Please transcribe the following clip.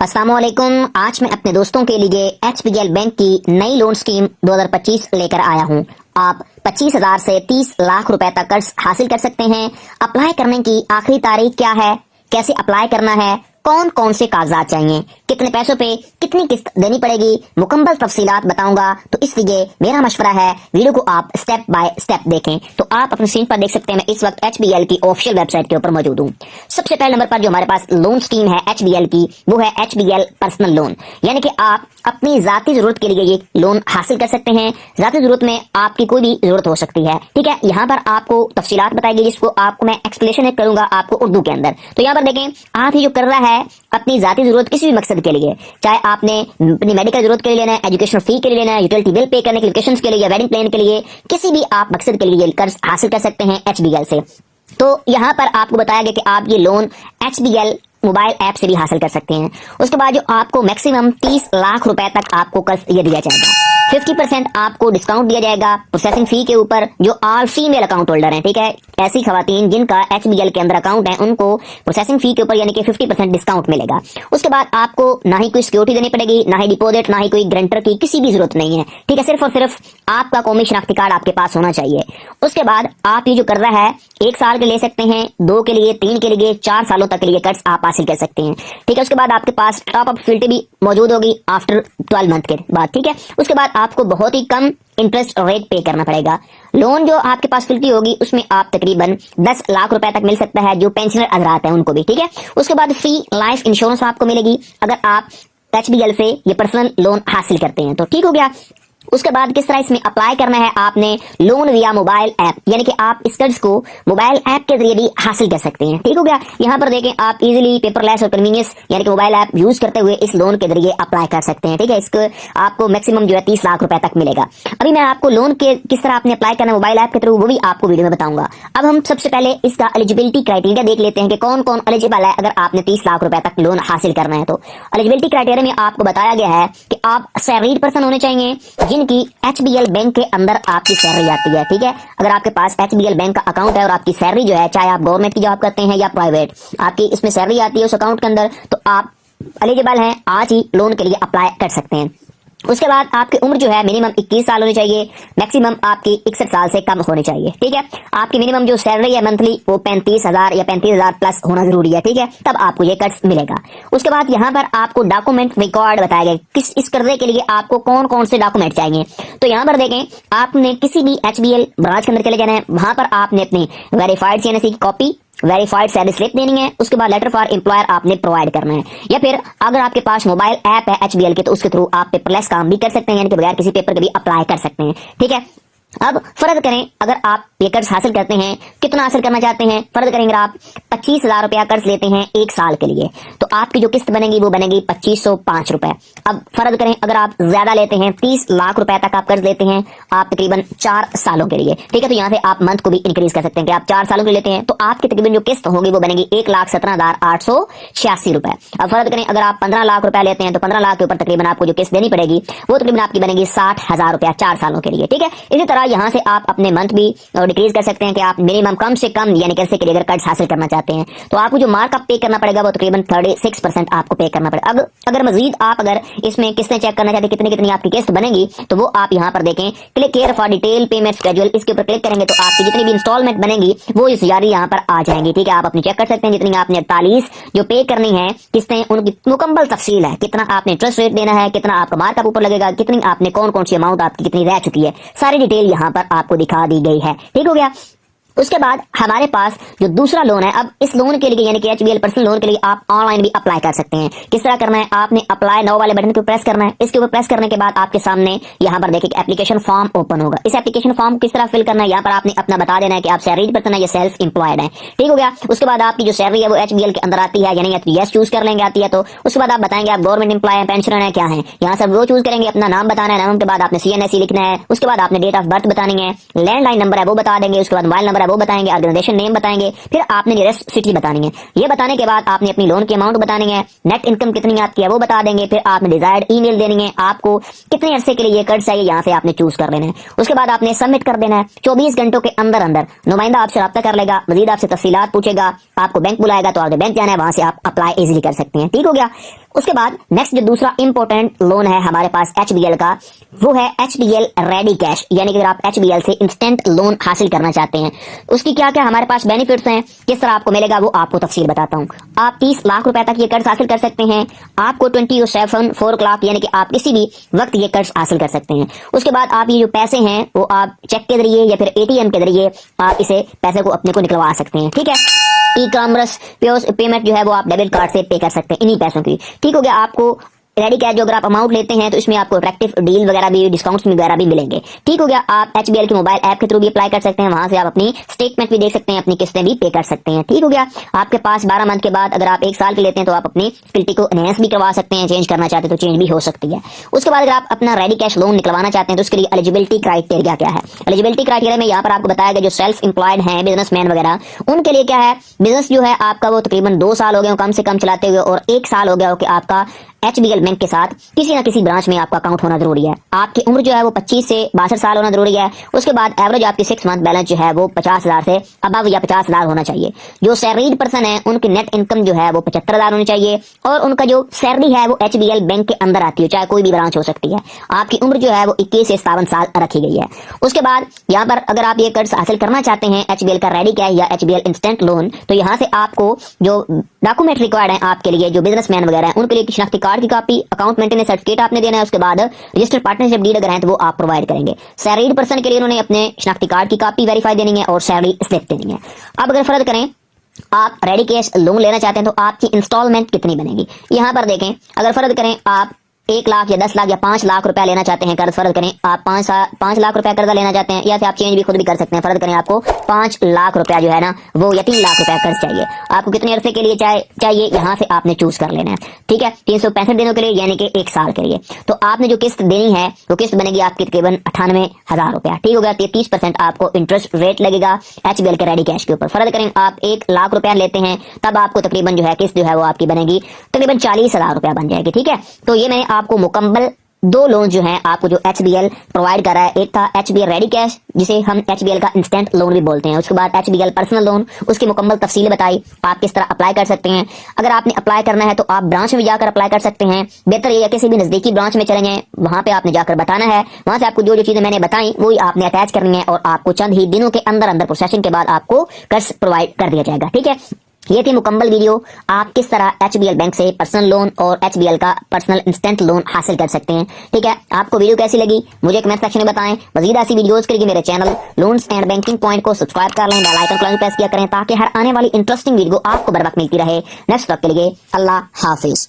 अस्सलामुअलैकुम। आज मैं अपने दोस्तों के लिए HBL बैंक की नई लोन स्कीम 2025 लेकर आया हूं। आप 25,000 से 30 लाख रुपए तक कर्ज हासिल कर सकते हैं। अप्लाई करने की आखिरी तारीख क्या है, कैसे अप्लाई करना है, कौन कौन से कागजात चाहिए, कितने पैसों पे कितनी किस्त देनी पड़ेगी, मुकम्मल तफसीलात बताऊंगा। तो इसलिए मेरा मशवरा है वीडियो को आप स्टेप बाय स्टेप देखें। तो आप अपने स्क्रीन पर देख सकते हैं मैं इस वक्त HBL की ऑफिशियल वेबसाइट के ऊपर मौजूद हूँ। सबसे पहले नंबर पर जो हमारे पास लोन स्कीम है HBL की, वो है HBL पर्सनल लोन, यानी कि आप अपनी जाती जरूरत के लिए ये लोन हासिल कर सकते हैं। जाती जरूरत में आपकी कोई भी जरूरत हो सकती है, ठीक है। यहाँ पर आपको तफसीलात बताएगी जिसको आपको मैं एक्सप्लेनेशन करूंगा आपको उर्दू के अंदर। तो यहाँ पर देखें, आप ये जो कर रहा है अपनी जाती जरूरत किसी भी मकसद के लिए, चाहे आपने अपनी मेडिकल जरूरत के लिए लेना है, एजुकेशन फी के लिए लेना है, यूटिलिटी बिल पे करने के लिए, वेकेशंस के लिए या वेडिंग प्लान के लिए, किसी भी आप मकसद के लिए कर्ज हासिल कर सकते हैं HBL से। तो यहाँ पर आपको बताया गया कि आप ये लोन HBL मोबाइल ऐप से भी हासिल कर सकते हैं। उसके बाद जो आपको मैक्सिमम 30 लाख रुपए तक आपको कर्ज ये दिया जाएगा। 50% आपको डिस्काउंट दिया जाएगा प्रोसेसिंग फी के ऊपर, जो ऑल फीमेल अकाउंट होल्डर हैं, ठीक है। ऐसी खवातीन जिनका HBL के अंदर अकाउंट है उनको प्रोसेसिंग फी के ऊपर यानी कि 50% डिस्काउंट मिलेगा। उसके बाद आपको ना ही कोई सिक्योरिटी देनी पड़ेगी, ना ही डिपॉजिट, ना ही कोई गारंटर की किसी भी जरूरत नहीं है, ठीक है। सिर्फ और सिर्फ आपका कौमी शनाख्ती कार्ड आपके पास होना चाहिए। उसके बाद आप ये जो कर रहा है 1 साल के ले सकते हैं, 2 के लिए, 3 के लिए, 4 सालों तक के लिए कर्ज आप हासिल कर सकते हैं, ठीक है। उसके बाद आपके पास टॉप अप फैसिलिटी भी मौजूद होगी आफ्टर 12 मंथ के बाद, ठीक है। उसके बाद आपको बहुत ही कम इंटरेस्ट रेट पे करना पड़ेगा। लोन जो आपके पास फैसिलिटी होगी उसमें आप तकरीबन 10 लाख रुपए तक मिल सकता है, जो पेंशनर हजरात हैं उनको भी, ठीक है। उसके बाद फ्री लाइफ इंश्योरेंस आपको मिलेगी अगर आप HBL से ये पर्सनल लोन हासिल करते हैं, तो ठीक हो गया। उसके बाद किस तरह इसमें अप्लाई करना है, आपने लोन विया मोबाइल ऐप, यानी कि आप इस कर्ज को मोबाइल ऐप के जरिए भी हासिल कर सकते हैं, ठीक हो गया। यहाँ पर देखें, आप इजीली पेपरलेस और कन्वीनियंस यानी कि मोबाइल ऐप यूज करते हुए इस लोन के जरिए अप्लाई कर सकते हैं, ठीक है। इसको आपको मैक्सिमम जो है 30 लाख रुपए तक मिलेगा। अभी मैं आपको लोन के किस तरह आपने अप्लाई करना है मोबाइल ऐप के थ्रू, वो भी आपको वीडियो में बताऊंगा। अब हम सबसे पहले इसका एलिजिबिलिटी क्राइटेरिया देख लेते हैं कि कौन कौन एलिजिबल है अगर आपने 30 लाख रुपए तक लोन हासिल करना है। तो एलिजिबिलिटी क्राइटेरिया में आपको बताया गया है कि आप सैलरीड पर्सन होने चाहिए जिनकी HBL बैंक के अंदर आपकी सैलरी आती है, ठीक है। अगर आपके पास HBL बैंक का अकाउंट है और आपकी सैलरी जो है, चाहे आप गवर्नमेंट की जॉब करते हैं या प्राइवेट, आपकी इसमें सैलरी आती है उस अकाउंट के अंदर, तो आप एलिजिबल हैं, आज ही लोन के लिए अप्लाई कर सकते हैं। उसके बाद आपकी उम्र जो है मिनिमम 21 साल होनी चाहिए, मैक्सिमम आपकी 61 साल से कम होनी चाहिए, ठीक है। आपकी मिनिमम जो सैलरी है मंथली वो 35,000 या 35,000 प्लस होना जरूरी है, ठीक है, तब आपको ये कर्ज मिलेगा। उसके बाद यहाँ पर आपको डॉक्यूमेंट रिकॉर्ड बताया गया किस इस कर्जे के लिए आपको कौन कौन से डॉक्यूमेंट चाहिए। तो यहाँ पर देखें, आपने किसी भी HBL ब्रांच के अंदर चले जाना है, वहां पर आपने अपनी वेरीफाइड CNSE की कॉपी, वेरीफाइड सैलरी स्लिप देनी है। उसके बाद लेटर फॉर एम्प्लॉयर आपने प्रोवाइड करना है, या फिर अगर आपके पास मोबाइल ऐप है HBL के तो उसके थ्रू आप पेपरलेस काम भी कर सकते हैं, यानी कि बगैर किसी पेपर के भी अप्लाई कर सकते हैं, ठीक है। अब फर्ज करें अगर आप ये कर्ज हासिल करते हैं, कितना हासिल करना चाहते हैं, फर्ज करेंगे आप 25,000 रुपया कर्ज लेते हैं 1 साल के लिए, तो आपकी जो किस्त बनेगी वो बनेगी 2505 रुपए। अब फर्ज करें अगर आप ज्यादा लेते हैं, 30 लाख रुपए तक आप कर्ज लेते हैं आप तकरीबन 4 सालों के लिए, ठीक है। तो यहाँ से आप मंथ को भी इंक्रीज कर सकते हैं कि आप 4 सालों के लेते हैं तो आपकी तकरीबन जो किस्त होगी वो बनेगी 1,17,886 रुपए। अब फर्ज करें अगर आप 15 लाख रुपया लेते हैं तो 15 लाख के ऊपर तकरीबन आपको जो किस्त देनी पड़ेगी वो तकरीबन आपकी बनेगी 60,000 रुपया 4 सालों के लिए, ठीक है। इसी तरह यहाँ से आप अपने मंथ भी डिक्रीज कर सकते हैं कि आप मिनिमम कम से कम यानी कैसे के लिए अगर कर्ज हासिल करना चाहते हैं तो आपको जो मार्कअप पे करना पड़ेगा वो तकरीबन 36% आपको पे करना पड़ेगा। अगर मजीद आप अगर इसमें किस्तें चेक करना चाहते हैं कितनी कितनी आपकी किस्त बनेगी, तो वो आप यहाँ पर देखें, click here for detail payment schedule, इसके ऊपर क्लिक करेंगे तो आपकी जितनी भी इंस्टॉलमेंट बनेगी वो इस जारी यहाँ पर आ जाएंगी, ठीक है। आप अपनी चेक कर सकते हैं जितनी आपने 48 जो पे करनी है किस्तें, उनकी मुकम्मल तफसील है, कितना आपने इंटरेस्ट रेट देना है, कितना आपका मार्कअप ऊपर लगेगा, कितनी आपने कौन कौन सी अमाउंट आपकी कितनी रह चुकी है, सारी डिटेल यहाँ पर आपको दिखा दी गई है, ठीक हो गया। उसके बाद हमारे पास जो दूसरा लोन है, अब इस लोन के लिए यानी कि HBL पर्सनल लोन के लिए आप ऑनलाइन भी अप्लाई कर सकते हैं। किस तरह करना है, आपने अप्लाई नाउ वाले बटन को प्रेस करना है। इसके ऊपर प्रेस करने के बाद आपके सामने यहाँ पर देखिए एप्लीकेशन फॉर्म ओपन होगा। इस एप्लीकेशन फॉर्म किस तरह फिल करना है, यहाँ पर आपने अपना बता देना है कि आप सैलरीड पर्सन है या सेल्फ एम्प्लॉयड है, ठीक हो गया। उसके बाद आपकी जो सैलरी है वो HBL के अंदर आती है, यानी यस चूज कर लेंगे आती है तो उसके बाद आप बताएंगे आप गवर्नमेंट एम्प्लॉय है, पेंशनर है, क्या है, यहाँ सब वो चूज करेंगे, अपना नाम बताना है, नाम के बाद आपने CNSE लिखना है, उसके बाद आपने डेट ऑफ बर्थ बतानी है, लैंडलाइन नंबर है वो बता देंगे, उसके बाद मोबाइल नंबर है वो बताएंगे, ऑर्गेनाइजेशन नेम बताएंगे, फिर आपने नियरेस्ट सिटी बतानी है। ये बताने के बाद आपने अपनी लोन की अमाउंट बतानी है, नेट इनकम कितनी आती है वो बता देंगे, फिर आपने डिजायर्ड ईमेल देनी है, आपको कितने अरसे के लिए ये कर्ज चाहिए यहाँ से आपने चूज कर लेना है। उसके बाद आपने सबमिट कर देना है। 24 घंटों के अंदर अंदर नुमाइंदा आपसे रब्ता कर लेगा, मजीद आपसे तफसीलात पूछेगा, आपको बैंक बुलाएगा तो आपने बैंक जाना है, वहां से आप अप्लाई इजीली कर सकते हैं, ठीक हो गया। उसके बाद नेक्स्ट जो दूसरा इंपॉर्टेंट लोन है हमारे पास HBL का, वो है HBL रेडी कैश, यानी कि अगर आप HBL से इंस्टेंट लोन हासिल करना चाहते हैं, उसकी क्या क्या हमारे पास बेनिफिट्स हैं, किस तरह आपको मिलेगा, वो आपको तफसील बताता हूँ। आप 30 लाख रुपए तक ये कर्ज हासिल कर सकते हैं। आपको 24/7 4 यानी कि आप किसी भी वक्त ये कर्ज हासिल कर सकते हैं। उसके बाद आप ये जो पैसे हैं वो आप चेक के जरिए या फिर ATM के जरिए आप इसे पैसे को अपने को निकलवा सकते हैं। ठीक है, ई-कॉमर्स पेमेंट जो है वो आप डेबिट कार्ड से पे कर सकते हैं इन्हीं पैसों की। ठीक हो गया। आपको रेडी कैश जो अगर आप अमाउंट लेते हैं तो इसमें आपको अट्रैक्टिव डील वगैरह भी, डिस्काउंट्स वगैरह भी मिलेंगे। ठीक हो गया। आप HBL के मोबाइल ऐप के थ्रू भी अप्लाई कर सकते हैं, वहां से आप अपनी स्टेटमेंट भी देख सकते हैं, अपनी किस्तें भी पे कर सकते हैं। ठीक हो गया। आपके पास 12 मंथ के बाद अगर आप 1 साल के लेते हैं तो आप अपनी सिक्योरिटी को एनहेंस भी करवा सकते हैं, चेंज करना चाहते हैं तो चेंज भी हो सकती है। उसके बाद अगर आप अपना रेडी कैश लोन निकलवाना चाहते हैं तो उसके लिए एलिजिबिलिटी क्राइटेरिया क्या है। एलिजिबिलिटी क्राइटेरिया में यहाँ पर आपको बताया गया जो सेल्फ एम्प्लॉयड है, बिजनेसमैन वगैरह, उनके लिए क्या है, बिजनेस जो है आपका वो तकरीबन 2 साल हो गए कम से कम चलाते हुए, और 1 साल हो गया हो कि आपका HBL बैंक के साथ किसी ना किसी ब्रांच में आपका अकाउंट होना जरूरी है। आपकी उम्र जो है वो 25 से 62 साल होना जरूरी है। उसके बाद एवरेज आपकी 6 मंथ बैलेंस जो है वो 50,000 से अबव या 50,000 होना चाहिए। जो सैलरीड पर्सन है उनकी नेट इनकम जो है वो 75,000 होनी चाहिए, और उनका जो सैलरी है वो HBL बैंक के अंदर आती है, चाहे कोई भी ब्रांच हो सकती है। आपकी उम्र जो है वो 21 से 57 साल रखी गई है। उसके बाद यहाँ पर अगर आप ये कर्ज हासिल करना चाहते हैं HBL का रेडी कैश या HBL इंस्टेंट लोन, तो यहाँ से आपको जो डॉक्यूमेंट रिक्वायर्ड है आपके लिए, जो बिजनेसमैन वगैरह है उनके लिए शनाख्ती कार्ड की कॉपी, अकाउंट मेंटेनेंस सर्टिफिकेट आपने देना है। उसके बाद रजिस्टर्ड पार्टनरशिप डीड अगर है तो वो आप प्रोवाइड करेंगे। सैलरीड पर्सन के लिए उन्होंने अपने शनाख्ती कार्ड की कॉपी वेरीफाई देनी है और सैलरी स्लिप देनी है। अब अगर फर्ज करें आप रेडी कैश लोन लेना चाहते हैं तो आपकी इंस्टॉलमेंट कितनी बनेगी, यहाँ पर देखें। अगर फर्ज करें आप 1 लाख या 10 लाख या 5 लाख रुपया लेना चाहते हैं कर्ज, फर्ज करें आप 5 लाख रुपया कर्जा लेना चाहते हैं, या फिर आप चेंज भी खुद भी कर सकते हैं। फर्ज करें आपको 5 लाख रुपया जो है ना वो, या 3 लाख रुपया कर्ज चाहिए, आपको कितने अरसे के लिए चाहिए, यहाँ से आपने चूज कर लेना है। ठीक है, 365 दिनों के लिए यानी कि 1 साल के लिए। तो आपने जो किस्त देनी है वो किस्त बनेगी आपकी तकरीबन 98,000 रुपया। ठीक होगा। 33% आपको इंटरेस्ट रेट लगेगा HBL के रेडी कैश के ऊपर। फर्ज करें आप 1 लाख रुपया लेते हैं, तब आपको तकरीबन जो है किस्त जो है वो आपकी बनेगी तकरीबन 40,000 रुपया बन जाएगी। ठीक है, तो ये मैंने आपको मुकम्मल 2 लोन जो हैं आपको जो HBL प्रोवाइड कर रहा है। एक था HBL रेडी कैश जिसे हम HBL का इंस्टेंट लोन भी बोलते हैं। उसके बाद HBL पर्सनल लोन, उसकी मुकम्मल तफसील बताई, आप किस तरह अप्लाई कर सकते हैं। अगर आपने अप्लाई करना है तो आप ब्रांच में जाकर अप्लाई कर सकते हैं। बेहतर ये किसी भी नजदीकी ब्रांच में चले जाएं, वहां पे आपने जाकर बताना है। वहां से आपको जो जो चीजें मैंने बताई वही आपने अटैच करनी है, और आपको चंद ही दिनों के अंदर अंदर प्रोसेसिंग के बाद आपको कर्ज प्रोवाइड कर दिया जाएगा। ठीक है, ये थी मुकम्मल वीडियो, आप किस तरह HBL बैंक से पर्सनल लोन और HBL का पर्सनल इंस्टेंट लोन हासिल कर सकते हैं। ठीक है, आपको वीडियो कैसी लगी मुझे कमेंट सेक्शन में बताएं। मजीद ऐसी वीडियोस के लिए मेरे channel loans and banking point को सब्सक्राइब कर लें, बेल आइकन को प्रेस किया करें ताकि हर आने वाली इंटरेस्टिंग वीडियो आपको बर वक्त मिलती रहे। नेक्स्ट वक्त के लिए अल्लाह हाफिज।